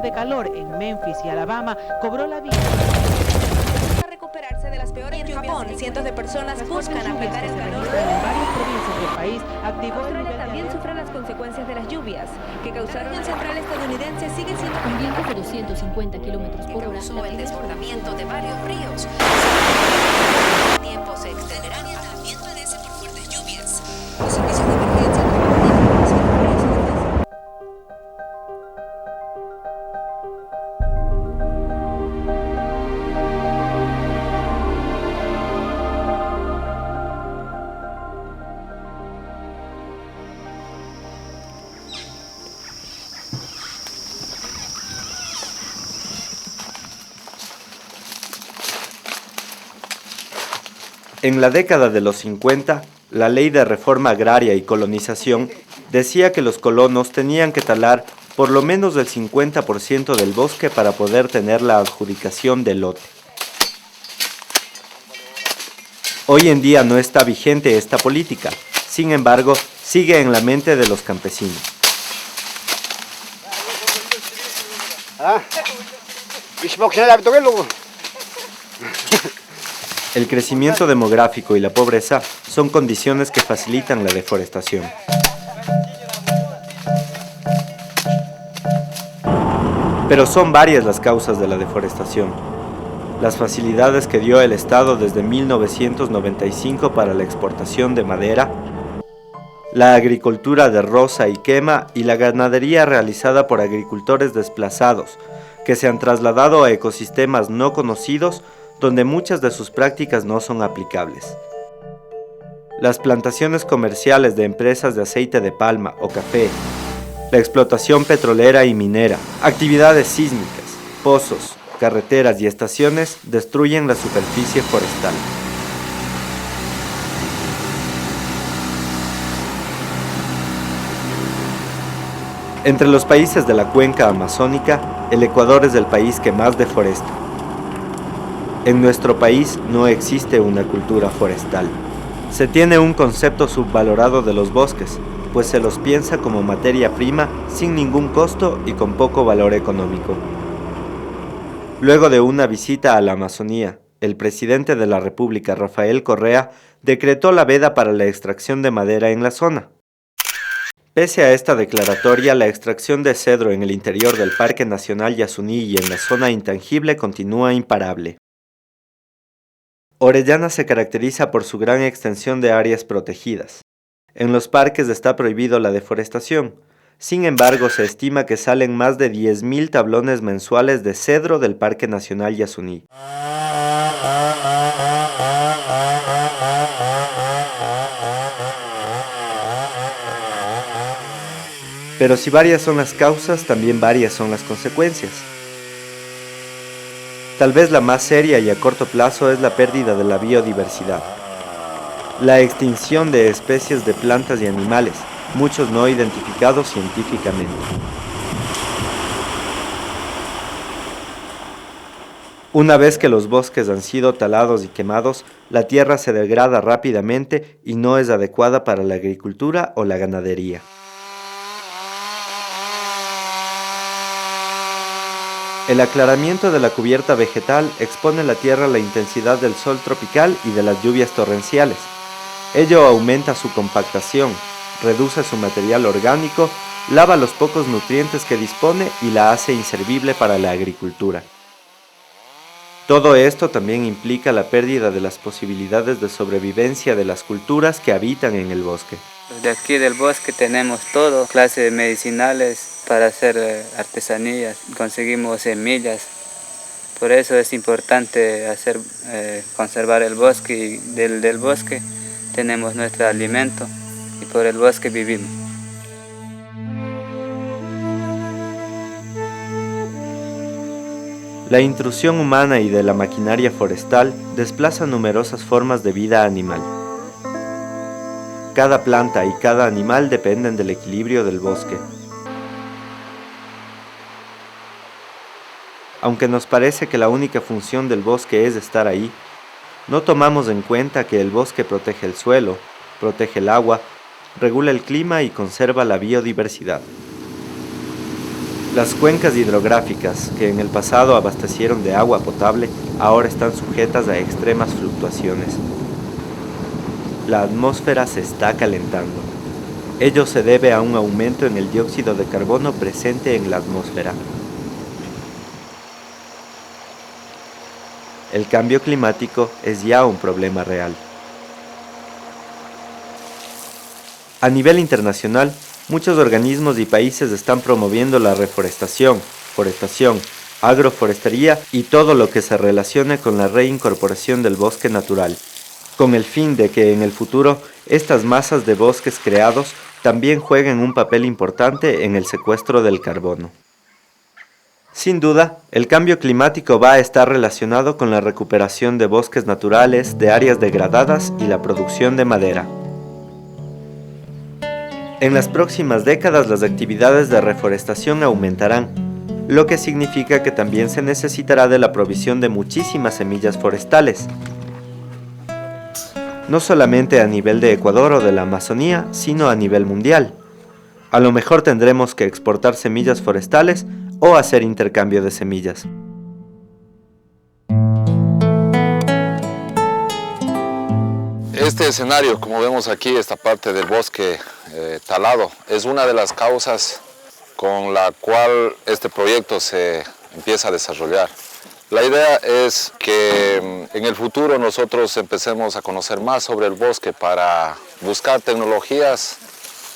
de calor en Memphis y Alabama cobró la vida. Para recuperarse de las peores lluvias en Japón, cientos de personas buscan apagar el calor. En varias provincias del país activó Australia también sufre las consecuencias de las lluvias que causaron el central estadounidense sigue siendo con vientos de 250 kilómetros por hora. Causó el desbordamiento de varios ríos. El tiempo se extenderá. También padece por fuertes lluvias. Los servicios de emergencia En la década de los 50, la Ley de Reforma Agraria y Colonización decía que los colonos tenían que talar por lo menos el 50% del bosque para poder tener la adjudicación del lote. Hoy en día no está vigente esta política, sin embargo, sigue en la mente de los campesinos. El crecimiento demográfico y la pobreza son condiciones que facilitan la deforestación. Pero son varias las causas de la deforestación. Las facilidades que dio el Estado desde 1995 para la exportación de madera, la agricultura de roza y quema y la ganadería realizada por agricultores desplazados, que se han trasladado a ecosistemas no conocidos donde muchas de sus prácticas no son aplicables. Las plantaciones comerciales de empresas de aceite de palma o café, la explotación petrolera y minera, actividades sísmicas, pozos, carreteras y estaciones destruyen la superficie forestal. Entre los países de la cuenca amazónica, el Ecuador es el país que más deforesta. En nuestro país no existe una cultura forestal. Se tiene un concepto subvalorado de los bosques, pues se los piensa como materia prima sin ningún costo y con poco valor económico. Luego de una visita a la Amazonía, el presidente de la República, Rafael Correa, decretó la veda para la extracción de madera en la zona. Pese a esta declaratoria, la extracción de cedro en el interior del Parque Nacional Yasuní y en la zona intangible continúa imparable. Orellana se caracteriza por su gran extensión de áreas protegidas. En los parques está prohibido la deforestación. Sin embargo, se estima que salen más de 10.000 tablones mensuales de cedro del Parque Nacional Yasuní. Pero si varias son las causas, también varias son las consecuencias. Tal vez la más seria y a corto plazo es la pérdida de la biodiversidad. La extinción de especies de plantas y animales, muchos no identificados científicamente. Una vez que los bosques han sido talados y quemados, la tierra se degrada rápidamente y no es adecuada para la agricultura o la ganadería. El aclaramiento de la cubierta vegetal expone la tierra a la intensidad del sol tropical y de las lluvias torrenciales. Ello aumenta su compactación, reduce su material orgánico, lava los pocos nutrientes que dispone y la hace inservible para la agricultura. Todo esto también implica la pérdida de las posibilidades de sobrevivencia de las culturas que habitan en el bosque. De aquí del bosque tenemos todo, clases medicinales para hacer artesanías, conseguimos semillas. Por eso es importante conservar el bosque y del bosque tenemos nuestro alimento y por el bosque vivimos. La intrusión humana y de la maquinaria forestal desplaza numerosas formas de vida animal. Cada planta y cada animal dependen del equilibrio del bosque. Aunque nos parece que la única función del bosque es estar ahí, no tomamos en cuenta que el bosque protege el suelo, protege el agua, regula el clima y conserva la biodiversidad. Las cuencas hidrográficas, que en el pasado abastecieron de agua potable, ahora están sujetas a extremas fluctuaciones. La atmósfera se está calentando. Ello se debe a un aumento en el dióxido de carbono presente en la atmósfera. El cambio climático es ya un problema real. A nivel internacional, muchos organismos y países están promoviendo la reforestación, forestación, agroforestería y todo lo que se relacione con la reincorporación del bosque natural, con el fin de que en el futuro estas masas de bosques creados también jueguen un papel importante en el secuestro del carbono. Sin duda, el cambio climático va a estar relacionado con la recuperación de bosques naturales, de áreas degradadas y la producción de madera. En las próximas décadas las actividades de reforestación aumentarán, lo que significa que también se necesitará de la provisión de muchísimas semillas forestales. No solamente a nivel de Ecuador o de la Amazonía, sino a nivel mundial. A lo mejor tendremos que exportar semillas forestales o hacer intercambio de semillas. Este escenario, como vemos aquí, esta parte del bosque talado, es una de las causas con la cual este proyecto se empieza a desarrollar. La idea es que en el futuro nosotros empecemos a conocer más sobre el bosque para buscar tecnologías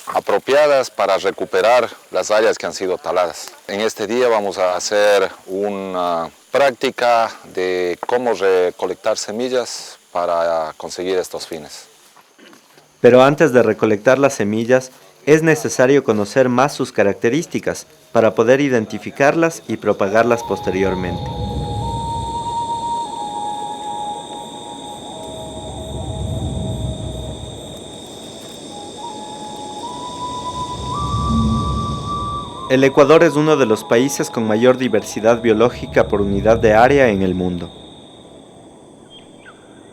apropiadas para recuperar las áreas que han sido taladas. En este día vamos a hacer una práctica de cómo recolectar semillas para conseguir estos fines. Pero antes de recolectar las semillas, es necesario conocer más sus características para poder identificarlas y propagarlas posteriormente. El Ecuador es uno de los países con mayor diversidad biológica por unidad de área en el mundo.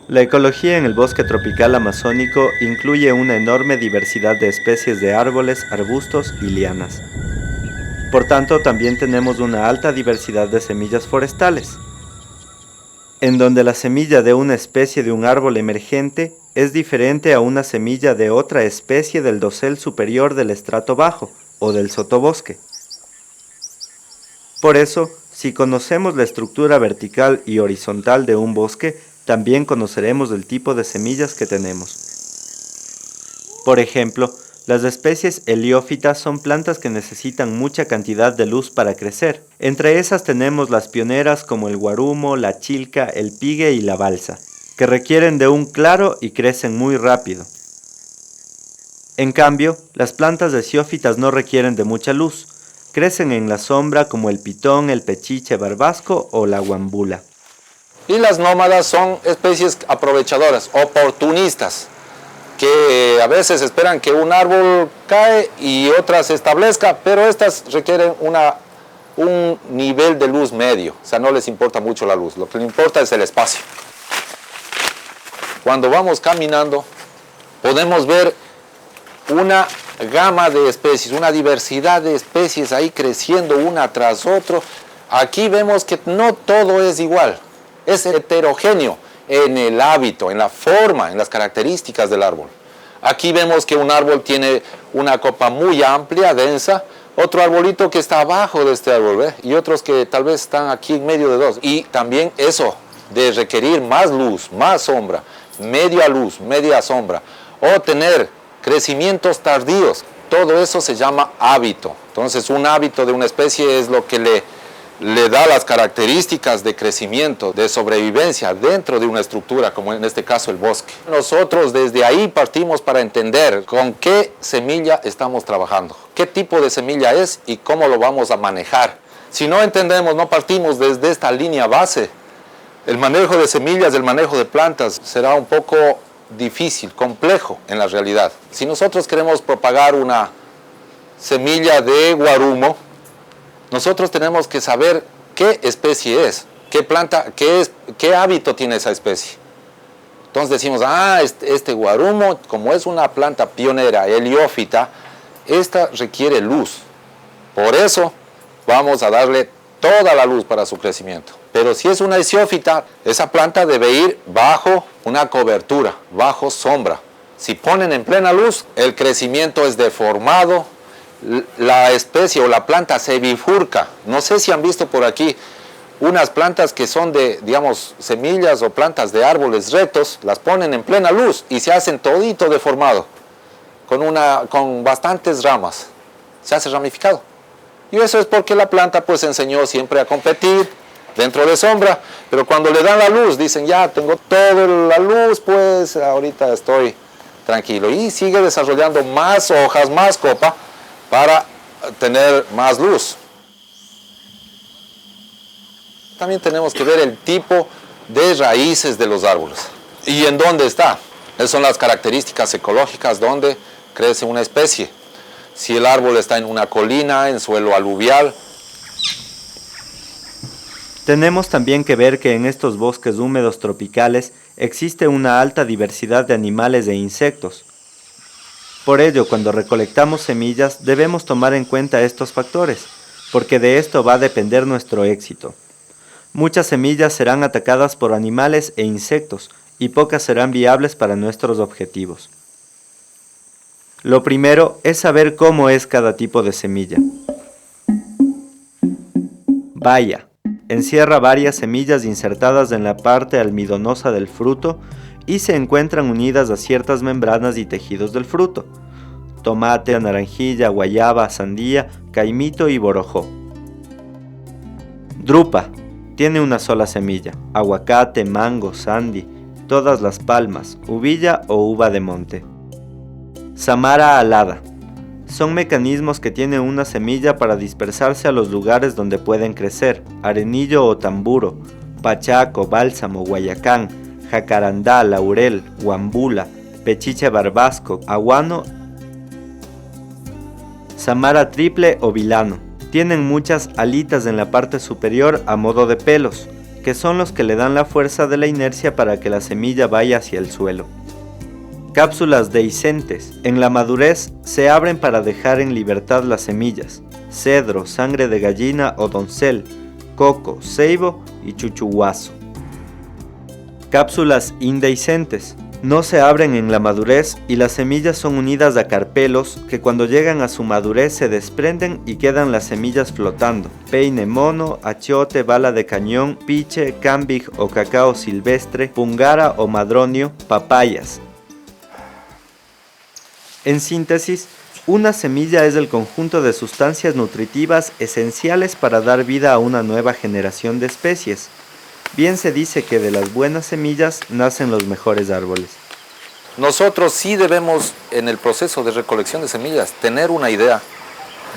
La ecología en el bosque tropical amazónico incluye una enorme diversidad de especies de árboles, arbustos y lianas. Por tanto, también tenemos una alta diversidad de semillas forestales, en donde la semilla de una especie de un árbol emergente es diferente a una semilla de otra especie del dosel superior del estrato bajo o del sotobosque. Por eso, si conocemos la estructura vertical y horizontal de un bosque, también conoceremos el tipo de semillas que tenemos. Por ejemplo, las especies heliófitas son plantas que necesitan mucha cantidad de luz para crecer. Entre esas tenemos las pioneras como el guarumo, la chilca, el pigue y la balsa, que requieren de un claro y crecen muy rápido. En cambio, las plantas desiófitas no requieren de mucha luz. Crecen en la sombra como el pitón, el pechiche barbasco o la guambula. Y las nómadas son especies aprovechadoras, oportunistas, que a veces esperan que un árbol cae y otra se establezca, pero estas requieren un nivel de luz medio, o sea, no les importa mucho la luz, lo que les importa es el espacio. Cuando vamos caminando, podemos ver una gama de especies, una diversidad de especies ahí creciendo una tras otra. Aquí vemos que no todo es igual. Es heterogéneo en el hábito, en la forma, en las características del árbol. Aquí vemos que un árbol tiene una copa muy amplia, densa, otro arbolito que está abajo de este árbol, ¿ve? Y otros que tal vez están aquí en medio de dos. Y también eso de requerir más luz, más sombra, media luz, media sombra, o tener crecimientos tardíos, todo eso se llama hábito. Entonces un hábito de una especie es lo que le da las características de crecimiento, de sobrevivencia dentro de una estructura, como en este caso el bosque. Nosotros desde ahí partimos para entender con qué semilla estamos trabajando, qué tipo de semilla es y cómo lo vamos a manejar. Si no entendemos, no partimos desde esta línea base, el manejo de semillas, el manejo de plantas será un poco difícil, complejo en la realidad. Si nosotros queremos propagar una semilla de guarumo, nosotros tenemos que saber qué especie es, qué planta, qué hábito tiene esa especie. Entonces decimos, este guarumo, como es una planta pionera, heliófita, esta requiere luz. Por eso vamos a darle toda la luz para su crecimiento. Pero si es una esciófita, esa planta debe ir bajo una cobertura, bajo sombra. Si ponen en plena luz, el crecimiento es deformado, la especie o la planta se bifurca. No sé si han visto por aquí unas plantas que son de, digamos, semillas o plantas de árboles rectos, las ponen en plena luz y se hacen todito deformado, con bastantes ramas, se hace ramificado. Y eso es porque la planta pues enseñó siempre a competir dentro de sombra, pero cuando le dan la luz dicen, ya tengo toda la luz, pues ahorita estoy tranquilo, y sigue desarrollando más hojas, más copa para tener más luz. También tenemos que ver el tipo de raíces de los árboles y en dónde está. Esas son las características ecológicas donde crece una especie. Si el árbol está en una colina, en suelo aluvial. Tenemos también que ver que en estos bosques húmedos tropicales existe una alta diversidad de animales e insectos. Por ello, cuando recolectamos semillas, debemos tomar en cuenta estos factores, porque de esto va a depender nuestro éxito. Muchas semillas serán atacadas por animales e insectos, y pocas serán viables para nuestros objetivos. Lo primero es saber cómo es cada tipo de semilla. Baya. Encierra varias semillas insertadas en la parte almidonosa del fruto y se encuentran unidas a ciertas membranas y tejidos del fruto. Tomate, naranjilla, guayaba, sandía, caimito y borojó. Drupa. Tiene una sola semilla. Aguacate, mango, sandí, todas las palmas, uvilla o uva de monte. Samara alada. Son mecanismos que tienen una semilla para dispersarse a los lugares donde pueden crecer. Arenillo o tamburo, pachaco, bálsamo, guayacán, jacarandá, laurel, guambula, pechiche barbasco, aguano. Samara triple o vilano. Tienen muchas alitas en la parte superior a modo de pelos, que son los que le dan la fuerza de la inercia para que la semilla vaya hacia el suelo. Cápsulas dehiscentes. En la madurez se abren para dejar en libertad las semillas. Cedro, sangre de gallina o doncel, coco, ceibo y chuchuguazo. Cápsulas indehiscentes. No se abren en la madurez y las semillas son unidas a carpelos que cuando llegan a su madurez se desprenden y quedan las semillas flotando. Peine mono, achiote, bala de cañón, piche, cambig o cacao silvestre, pungara o madronio, papayas. En síntesis, una semilla es el conjunto de sustancias nutritivas esenciales para dar vida a una nueva generación de especies. Bien se dice que de las buenas semillas nacen los mejores árboles. Nosotros sí debemos, en el proceso de recolección de semillas, tener una idea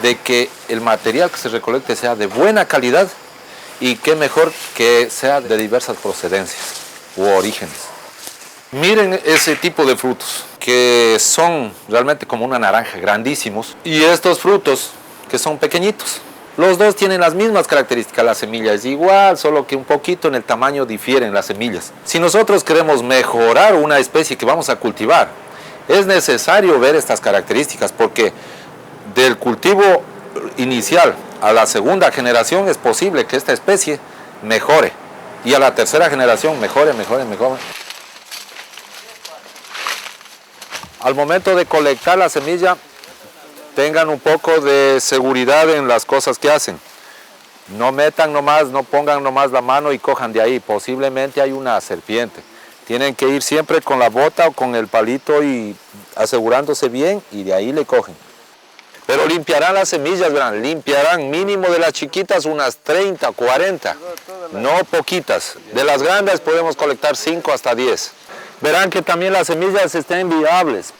de que el material que se recolecte sea de buena calidad y qué mejor que sea de diversas procedencias u orígenes. Miren ese tipo de frutos, que son realmente como una naranja, grandísimos, y estos frutos que son pequeñitos. Los dos tienen las mismas características, la semilla es igual, solo que un poquito en el tamaño difieren las semillas. Si nosotros queremos mejorar una especie que vamos a cultivar, es necesario ver estas características, porque del cultivo inicial a la segunda generación es posible que esta especie mejore, y a la tercera generación mejore. Al momento de colectar la semilla, tengan un poco de seguridad en las cosas que hacen. No metan nomás, no pongan nomás la mano y cojan de ahí. Posiblemente hay una serpiente. Tienen que ir siempre con la bota o con el palito y asegurándose bien, y de ahí le cogen. Pero limpiarán las semillas, verán, limpiarán mínimo de las chiquitas unas 30, 40, no poquitas. De las grandes podemos colectar 5 hasta 10. Verán que también las semillas estén viables.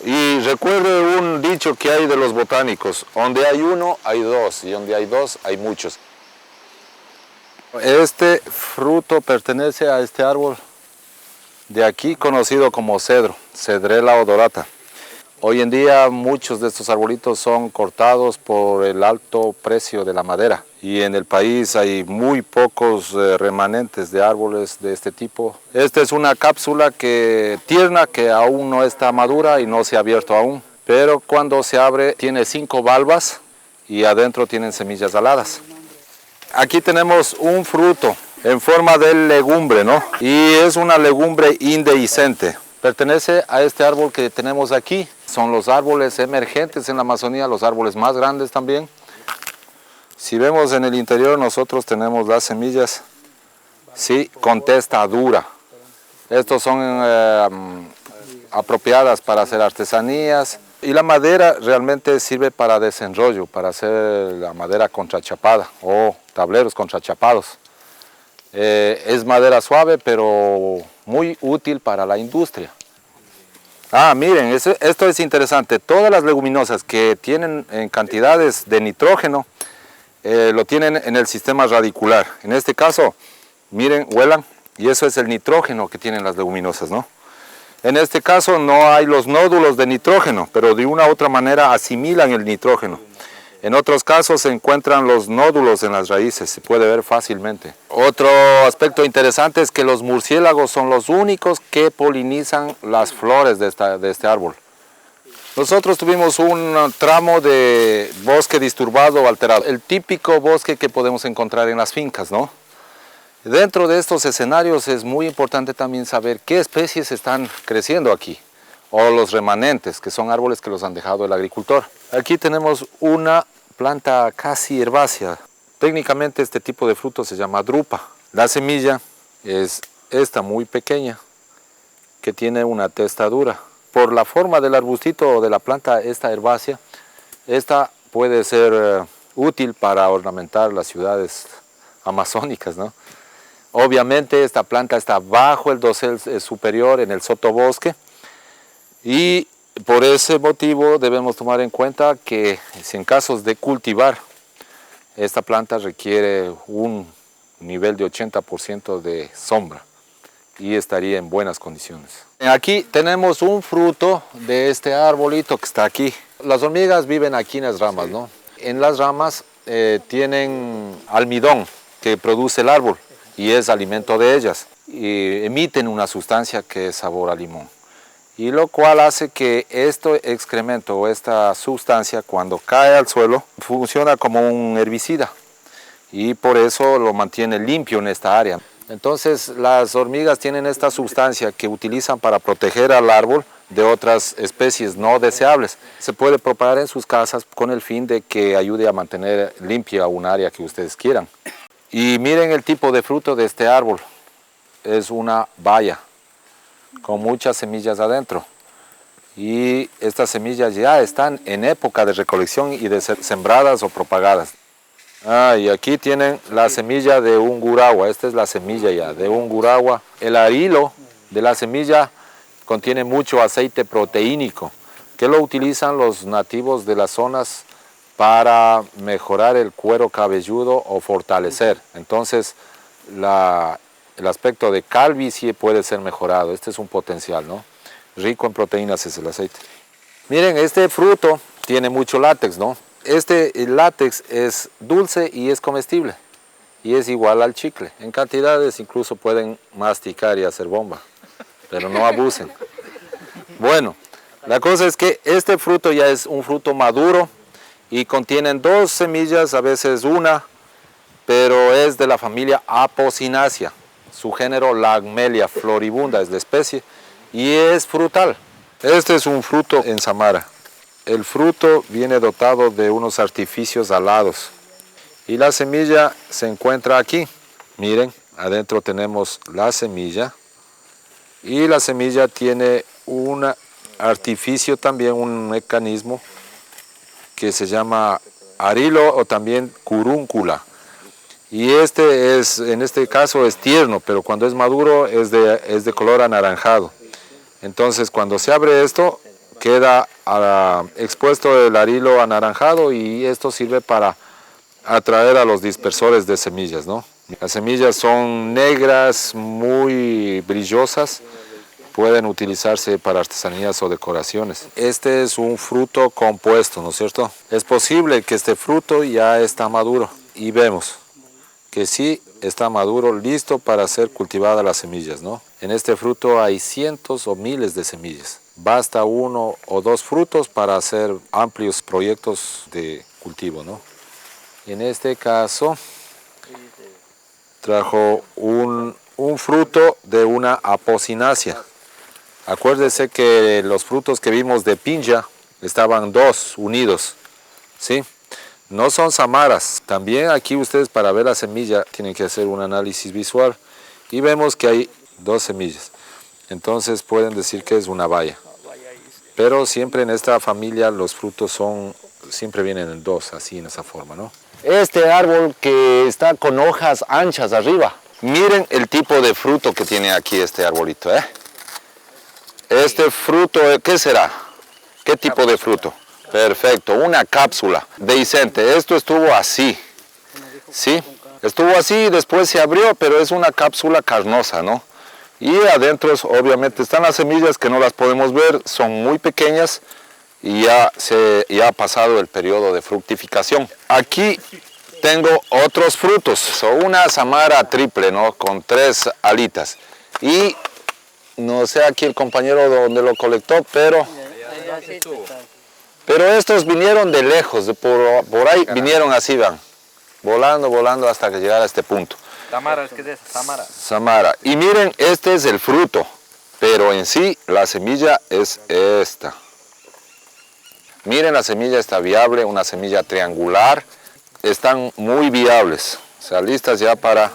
Y recuerde un dicho que hay de los botánicos: donde hay uno, hay dos, y donde hay dos, hay muchos. Este fruto pertenece a este árbol de aquí, conocido como cedro, Cedrela odorata. Hoy en día muchos de estos arbolitos son cortados por el alto precio de la madera, y en el país hay muy pocos remanentes de árboles de este tipo. Esta es una cápsula tierna que aún no está madura y no se ha abierto aún, pero cuando se abre tiene 5 valvas y adentro tienen semillas aladas. Aquí tenemos un fruto en forma de legumbre, ¿no? Y es una legumbre indehiscente. Pertenece a este árbol que tenemos aquí. Son los árboles emergentes en la Amazonía, los árboles más grandes también. Si vemos en el interior, nosotros tenemos las semillas, sí, con testa dura. Estos son apropiadas para hacer artesanías. Y la madera realmente sirve para desenrollo, para hacer la madera contrachapada o tableros contrachapados. Es madera suave, pero muy útil para la industria. Miren, esto es interesante. Todas las leguminosas que tienen en cantidades de nitrógeno, lo tienen en el sistema radicular. En este caso, miren, huelan, y eso es el nitrógeno que tienen las leguminosas, ¿no? En este caso no hay los nódulos de nitrógeno, pero de una u otra manera asimilan el nitrógeno. En otros casos se encuentran los nódulos en las raíces, se puede ver fácilmente. Otro aspecto interesante es que los murciélagos son los únicos que polinizan las flores de este árbol. Nosotros tuvimos un tramo de bosque disturbado o alterado, el típico bosque que podemos encontrar en las fincas, ¿no? Dentro de estos escenarios es muy importante también saber qué especies están creciendo aquí, o los remanentes, que son árboles que los han dejado el agricultor. Aquí tenemos una planta casi herbácea. Técnicamente este tipo de fruto se llama drupa. La semilla es esta muy pequeña, que tiene una testa dura. Por la forma del arbustito o de la planta esta herbácea, esta puede ser útil para ornamentar las ciudades amazónicas, ¿no? Obviamente esta planta está bajo el dosel superior en el sotobosque y por ese motivo debemos tomar en cuenta que si en casos de cultivar, esta planta requiere un nivel de 80% de sombra y estaría en buenas condiciones. Aquí tenemos un fruto de este arbolito que está aquí. Las hormigas viven aquí en las ramas, ¿no? En las ramas tienen almidón que produce el árbol y es alimento de ellas, y emiten una sustancia que es sabor a limón, y lo cual hace que este excremento o esta sustancia cuando cae al suelo funciona como un herbicida y por eso lo mantiene limpio en esta área. Entonces las hormigas tienen esta sustancia que utilizan para proteger al árbol de otras especies no deseables. Se puede propagar en sus casas con el fin de que ayude a mantener limpia un área que ustedes quieran. Y miren el tipo de fruto de este árbol. Es una baya con muchas semillas adentro. Y estas semillas ya están en época de recolección y de ser sembradas o propagadas. Y aquí tienen la semilla de un guragua. Esta es la semilla ya de un guragua. El arilo de la semilla contiene mucho aceite proteínico que lo utilizan los nativos de las zonas para mejorar el cuero cabelludo o fortalecer. Entonces el aspecto de calvicie puede ser mejorado. Este es un potencial, ¿no? Rico en proteínas es el aceite. Miren, este fruto tiene mucho látex, ¿no? El látex es dulce y es comestible y es igual al chicle. En cantidades incluso pueden masticar y hacer bomba, pero no abusen. Bueno, la cosa es que este fruto ya es un fruto maduro y contienen 2 semillas, a veces una, pero es de la familia Apocynaceae. Su género, la Agmelia floribunda, es la especie, y es frutal. Este es un fruto en Samara. El fruto viene dotado de unos artificios alados y la semilla se encuentra aquí. Miren, adentro tenemos la semilla y la semilla tiene un artificio también, un mecanismo que se llama arilo o también curúncula. Y en este caso es tierno, pero cuando es maduro es de color anaranjado. Entonces cuando se abre esto queda expuesto el arilo anaranjado y esto sirve para atraer a los dispersores de semillas, ¿no? Las semillas son negras, muy brillosas, pueden utilizarse para artesanías o decoraciones. Este es un fruto compuesto, ¿no es cierto? Es posible que este fruto ya está maduro y vemos que sí está maduro, listo para ser cultivadas las semillas, ¿no? En este fruto hay cientos o miles de semillas. Basta 1 o 2 frutos para hacer amplios proyectos de cultivo, ¿no? En este caso trajo un fruto de una apocinacia. Acuérdese que los frutos que vimos de pinja estaban dos unidos, ¿sí? No son samaras. También aquí ustedes para ver la semilla tienen que hacer un análisis visual y vemos que hay dos semillas. Entonces pueden decir que es una baya. Pero siempre en esta familia los frutos siempre vienen en dos, así en esa forma, ¿no? Este árbol que está con hojas anchas arriba. Miren el tipo de fruto que tiene aquí este arbolito, ¿eh? Este fruto, ¿qué será? ¿Qué tipo de fruto? Perfecto, una cápsula dehiscente. Esto estuvo así, ¿sí? Estuvo así y después se abrió, pero es una cápsula carnosa, ¿no? Y adentro obviamente están las semillas que no las podemos ver, son muy pequeñas y ya ha pasado el periodo de fructificación. Aquí tengo otros frutos, son una samara triple, ¿no? Con 3 alitas. Y no sé aquí el compañero donde lo colectó, pero estos vinieron de lejos, por ahí vinieron así, van, volando hasta que llegara a este punto. Samara, ¿qué es eso? Samara. Samara. Y miren, este es el fruto, pero en sí la semilla es esta. Miren, la semilla está viable, una semilla triangular. Están muy viables, o sea, listas ya para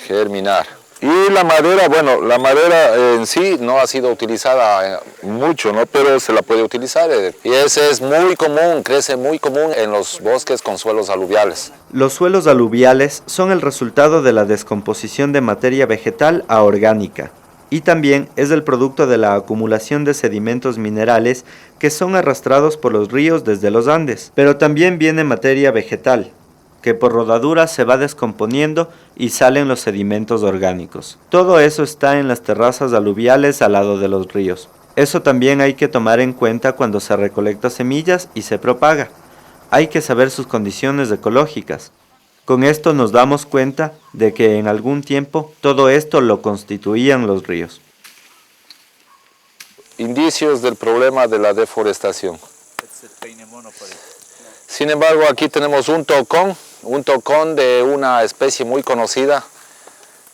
germinar. Y la madera, bueno, la madera en sí no ha sido utilizada mucho, ¿no? Pero se la puede utilizar. Y ese es muy común, crece muy común en los bosques con suelos aluviales. Los suelos aluviales son el resultado de la descomposición de materia vegetal a orgánica y también es el producto de la acumulación de sedimentos minerales que son arrastrados por los ríos desde los Andes. Pero también viene materia vegetal, que por rodaduras se va descomponiendo y salen los sedimentos orgánicos. Todo eso está en las terrazas aluviales al lado de los ríos. Eso también hay que tomar en cuenta cuando se recolecta semillas y se propaga. Hay que saber sus condiciones ecológicas. Con esto nos damos cuenta de que en algún tiempo todo esto lo constituían los ríos. Indicios del problema de la deforestación. Sin embargo, aquí tenemos un tocón de una especie muy conocida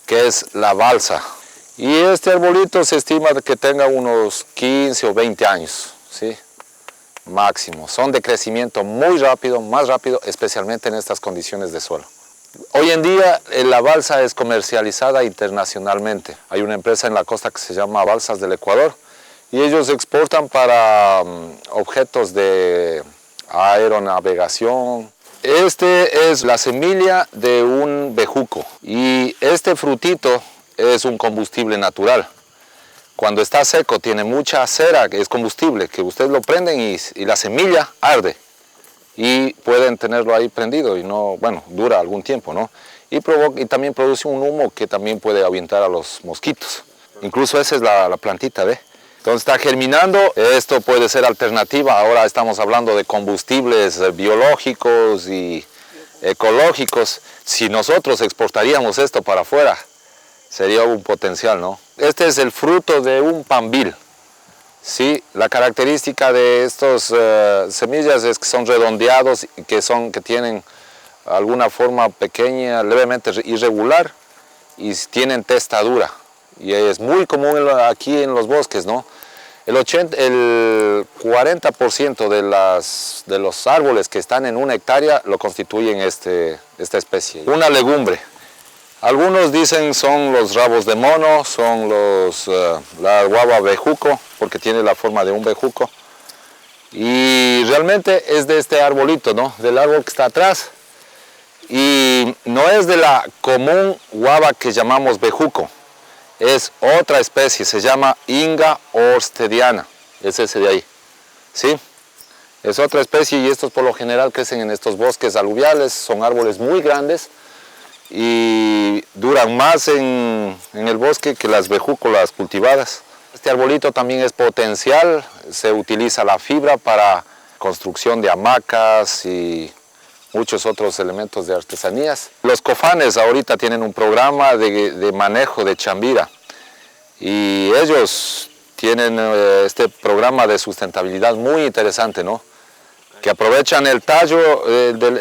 que es la balsa. Y este arbolito se estima que tenga unos 15 o 20 años, ¿sí? Máximo. Son de crecimiento muy rápido, más rápido, especialmente en estas condiciones de suelo. Hoy en día la balsa es comercializada internacionalmente. Hay una empresa en la costa que se llama Balsas del Ecuador y ellos exportan para objetos de aeronavegación. Este es la semilla de un bejuco y este frutito es un combustible natural. Cuando está seco tiene mucha cera, que es combustible, que ustedes lo prenden y la semilla arde. Y pueden tenerlo ahí prendido y no, bueno, dura algún tiempo, ¿no? Y también produce un humo que también puede ahuyentar a los mosquitos. Incluso esa es la plantita, ¿ve? Entonces está germinando, esto puede ser alternativa. Ahora estamos hablando de combustibles biológicos y ecológicos. Si nosotros exportaríamos esto para afuera, sería un potencial, ¿no? Este es el fruto de un pambil. Sí, la característica de estas semillas es que son redondeados y que tienen alguna forma pequeña, levemente irregular y tienen testadura. Y es muy común aquí en los bosques, ¿no? El 40% de los árboles que están en una hectárea lo constituyen esta especie. Una legumbre. Algunos dicen son los rabos de mono, son la guava bejuco, porque tiene la forma de un bejuco. Y realmente es de este arbolito, ¿no? Del árbol que está atrás. Y no es de la común guava que llamamos bejuco. Es otra especie, se llama Inga orstediana. Es ese de ahí, ¿sí? Es otra especie y estos por lo general crecen en estos bosques aluviales. Son árboles muy grandes y duran más en el bosque que las bejúcolas cultivadas. Este arbolito también es potencial, se utiliza la fibra para construcción de hamacas y muchos otros elementos de artesanías. Los cofanes ahorita tienen un programa de manejo de chambira y ellos tienen este programa de sustentabilidad muy interesante, ¿no? que aprovechan el tallo,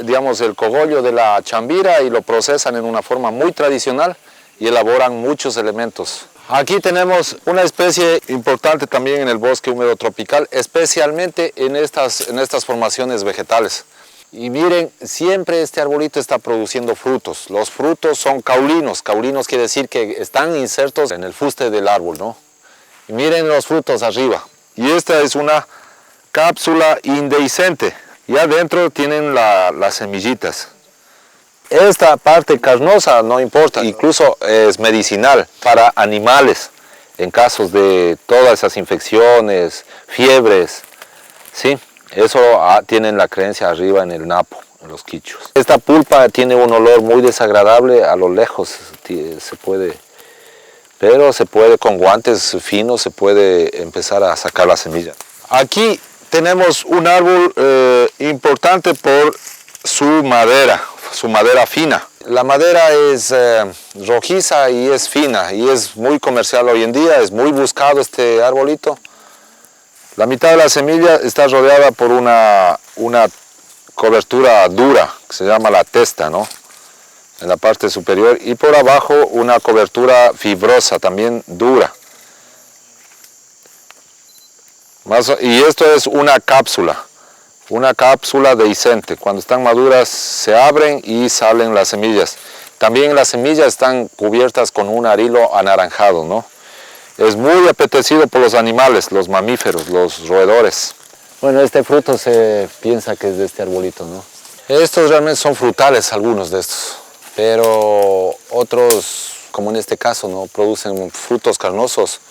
digamos el cogollo de la chambira y lo procesan en una forma muy tradicional y elaboran muchos elementos. Aquí tenemos una especie importante también en el bosque húmedo tropical, especialmente en estas formaciones vegetales. Y miren, siempre este arbolito está produciendo frutos. Los frutos son caulinos. Caulinos quiere decir que están insertos en el fuste del árbol, ¿no? Y miren los frutos arriba. Y esta es una cápsula indehiscente. Y adentro tienen las semillitas. Esta parte carnosa no importa, incluso es medicinal para animales en casos de todas esas infecciones, fiebres, ¿sí? Eso tienen la creencia arriba en el Napo, en los quichus. Esta pulpa tiene un olor muy desagradable, a lo lejos pero se puede con guantes finos, se puede empezar a sacar la semilla. Aquí tenemos un árbol importante por su madera fina. La madera es rojiza y es fina y es muy comercial hoy en día, es muy buscado este arbolito. La mitad de la semilla está rodeada por una cobertura dura, que se llama la testa, ¿no? En la parte superior, y por abajo una cobertura fibrosa, también dura. Y esto es una cápsula dehiscente. Cuando están maduras se abren y salen las semillas. También las semillas están cubiertas con un arilo anaranjado, ¿no? Es muy apetecido por los animales, los mamíferos, los roedores. Bueno, este fruto se piensa que es de este arbolito, ¿no? Estos realmente son frutales, algunos de estos, pero otros, como en este caso, ¿no? Producen frutos carnosos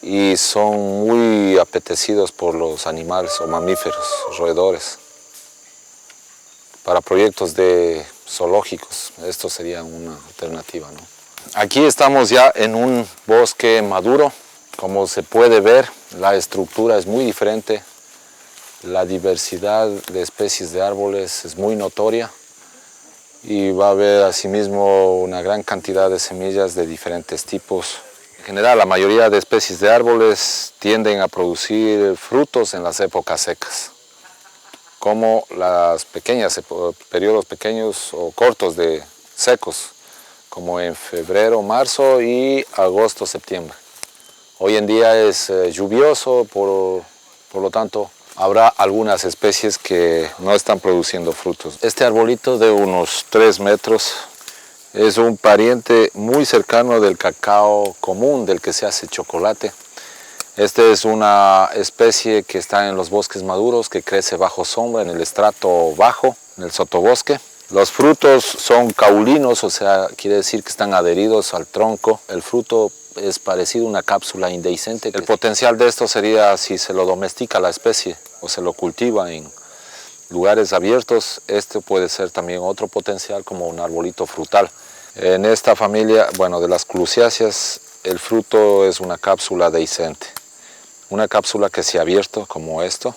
y son muy apetecidos por los animales o mamíferos, roedores. Para proyectos de zoológicos, esto sería una alternativa, ¿no? Aquí estamos ya en un bosque maduro. Como se puede ver, la estructura es muy diferente. La diversidad de especies de árboles es muy notoria. Y va a haber asimismo una gran cantidad de semillas de diferentes tipos. En general, la mayoría de especies de árboles tienden a producir frutos en las épocas secas, como las pequeñas, periodos pequeños o cortos de secos, como en febrero, marzo y agosto, septiembre. Hoy en día es lluvioso, por lo tanto habrá algunas especies que no están produciendo frutos. Este arbolito de unos 3 metros es un pariente muy cercano del cacao común, del que se hace chocolate. Esta es una especie que está en los bosques maduros, que crece bajo sombra en el estrato bajo, en el sotobosque. Los frutos son caulinos, o sea, quiere decir que están adheridos al tronco. El fruto es parecido a una cápsula indehiscente. El potencial de esto sería si se lo domestica la especie o se lo cultiva en lugares abiertos. Este puede ser también otro potencial como un arbolito frutal. En esta familia, bueno, de las clusiáceas, el fruto es una cápsula dehiscente. Una cápsula que se ha abierto como esto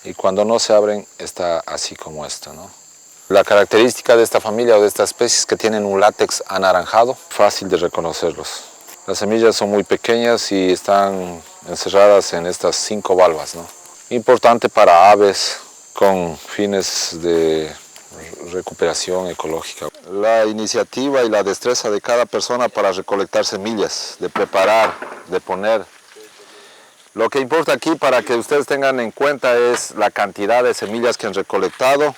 y cuando no se abren está así como esto, ¿no? La característica de esta familia o de estas especies es que tienen un látex anaranjado, fácil de reconocerlos. Las semillas son muy pequeñas y están encerradas en estas 5 valvas, ¿no? Importante para aves con fines de recuperación ecológica. La iniciativa y la destreza de cada persona para recolectar semillas, de preparar, de poner. Lo que importa aquí para que ustedes tengan en cuenta es la cantidad de semillas que han recolectado,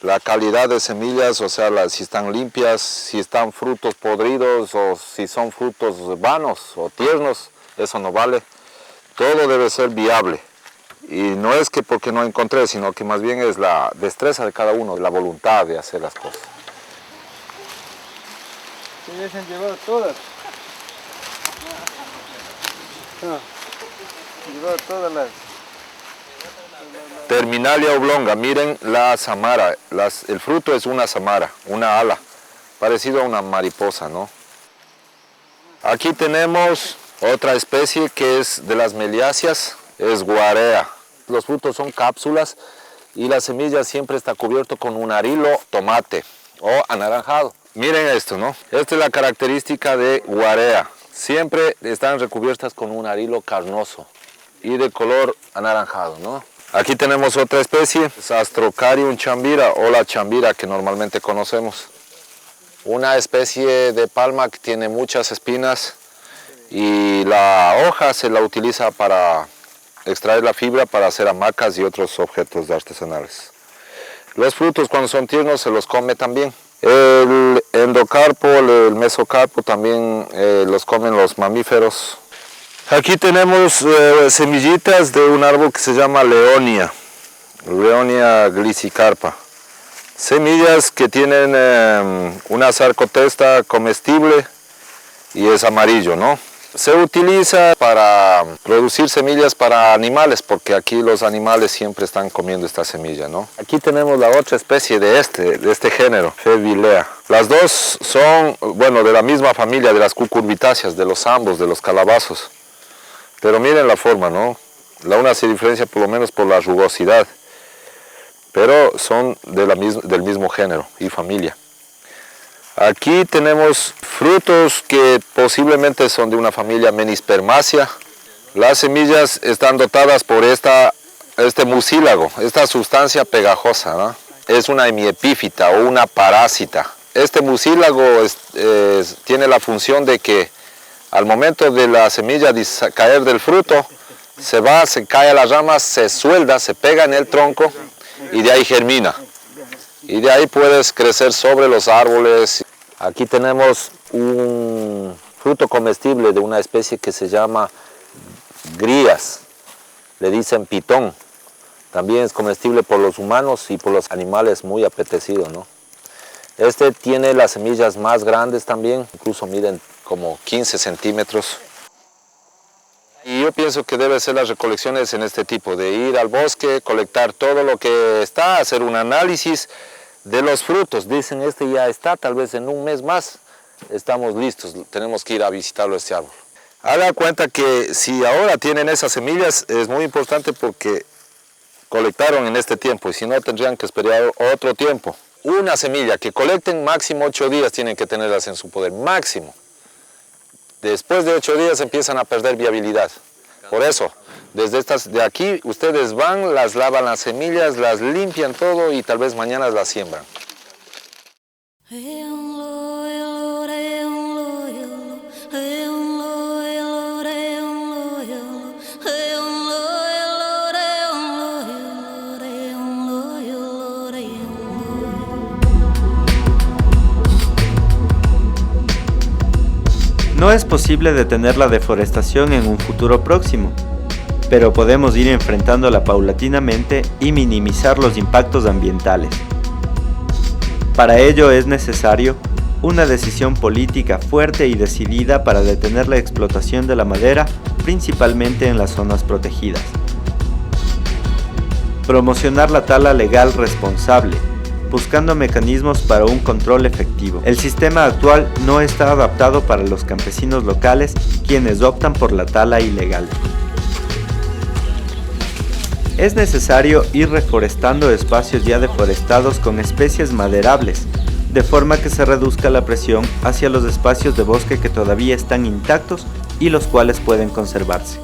la calidad de semillas, o sea, si están limpias, si están frutos podridos o si son frutos vanos o tiernos, eso no vale. Todo debe ser viable. Y no es que porque no encontré, sino que más bien es la destreza de cada uno, la voluntad de hacer las cosas. Se han llevado todas. Llevado todas las... Terminalia oblonga, miren la samara, el fruto es una samara, una ala, parecido a una mariposa, ¿no? Aquí tenemos otra especie que es de las meliáceas, es guarea. Los frutos son cápsulas y la semilla siempre está cubierto con un arilo tomate o anaranjado. Miren esto, ¿no? Esta es la característica de guarea, siempre están recubiertas con un arilo carnoso y de color anaranjado, ¿no? Aquí tenemos otra especie, es Astrocarium chambira o la chambira que normalmente conocemos. Una especie de palma que tiene muchas espinas y la hoja se la utiliza para extraer la fibra para hacer hamacas y otros objetos artesanales. Los frutos cuando son tiernos se los come también. El endocarpo, el mesocarpo también los comen los mamíferos. Aquí tenemos semillitas de un árbol que se llama Leonia glicicarpa. Semillas que tienen una sarcotesta comestible y es amarillo, ¿no? Se utiliza para producir semillas para animales, porque aquí los animales siempre están comiendo esta semilla, ¿no? Aquí tenemos la otra especie de este género, Phebilea. Las dos son, bueno, de la misma familia, de las cucurbitáceas, de los ambos, de los calabazos. Pero miren la forma, ¿no? La una se diferencia por lo menos por la rugosidad, pero son del mismo género y familia. Aquí tenemos frutos que posiblemente son de una familia Menispermaceae. Las semillas están dotadas por este mucílago, esta sustancia pegajosa, ¿no? Es una hemiepífita o una parásita. Este mucílago tiene la función de que al momento de la semilla caer del fruto, se cae a las ramas, se suelda, se pega en el tronco y de ahí germina. Y de ahí puedes crecer sobre los árboles. Aquí tenemos un fruto comestible de una especie que se llama grías, le dicen pitón. También es comestible por los humanos y por los animales, muy apetecido, ¿no? Este tiene las semillas más grandes también, incluso miden como 15 centímetros. Y yo pienso que debe ser las recolecciones en este tipo, de ir al bosque, colectar todo lo que está, hacer un análisis de los frutos. Dicen, este ya está, tal vez en un mes más estamos listos, tenemos que ir a visitarlo este árbol. Haga cuenta que si ahora tienen esas semillas es muy importante porque colectaron en este tiempo y si no tendrían que esperar otro tiempo. Una semilla que colecten máximo 8 días tienen que tenerlas en su poder, máximo. Después de 8 días empiezan a perder viabilidad. Por eso, de aquí ustedes van, las lavan las semillas, las limpian todo y tal vez mañana las siembran. No es posible detener la deforestación en un futuro próximo, pero podemos ir enfrentándola paulatinamente y minimizar los impactos ambientales. Para ello es necesario una decisión política fuerte y decidida para detener la explotación de la madera, principalmente en las zonas protegidas. Promocionar la tala legal responsable, buscando mecanismos para un control efectivo. El sistema actual no está adaptado para los campesinos locales, quienes optan por la tala ilegal. Es necesario ir reforestando espacios ya deforestados con especies maderables, de forma que se reduzca la presión hacia los espacios de bosque que todavía están intactos y los cuales pueden conservarse.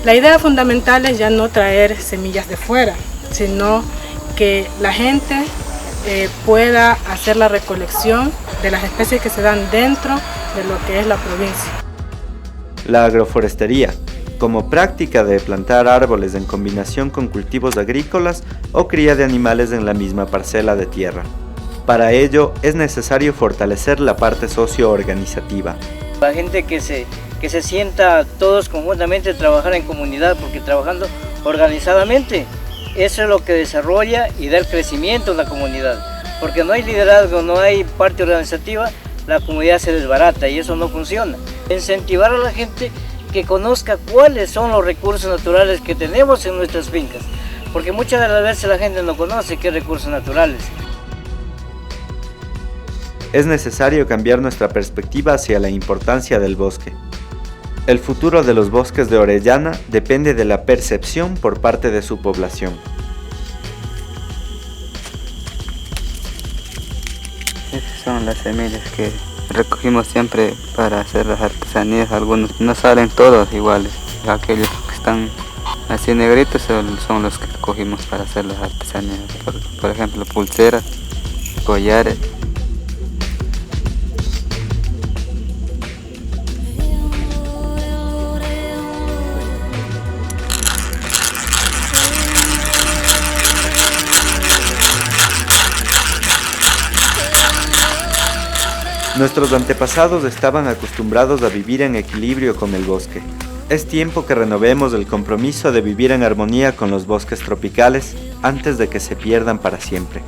La idea fundamental es ya no traer semillas de fuera, sino que la gente pueda hacer la recolección de las especies que se dan dentro de lo que es la provincia. La agroforestería, como práctica de plantar árboles en combinación con cultivos agrícolas o cría de animales en la misma parcela de tierra. Para ello es necesario fortalecer la parte socio-organizativa. La gente que se sienta todos conjuntamente a trabajar en comunidad, porque trabajando organizadamente, eso es lo que desarrolla y da el crecimiento en la comunidad. Porque no hay liderazgo, no hay parte organizativa, la comunidad se desbarata y eso no funciona. Incentivar a la gente que conozca cuáles son los recursos naturales que tenemos en nuestras fincas. Porque muchas de las veces la gente no conoce qué recursos naturales. Es necesario cambiar nuestra perspectiva hacia la importancia del bosque. El futuro de los bosques de Orellana depende de la percepción por parte de su población. Esas son las semillas que recogimos siempre para hacer las artesanías. Algunos no salen todos iguales, aquellos que están Así negritos son los que cogimos para hacer las artesanías. Por ejemplo, pulseras, collares. Nuestros antepasados estaban acostumbrados a vivir en equilibrio con el bosque. Es tiempo que renovemos el compromiso de vivir en armonía con los bosques tropicales antes de que se pierdan para siempre.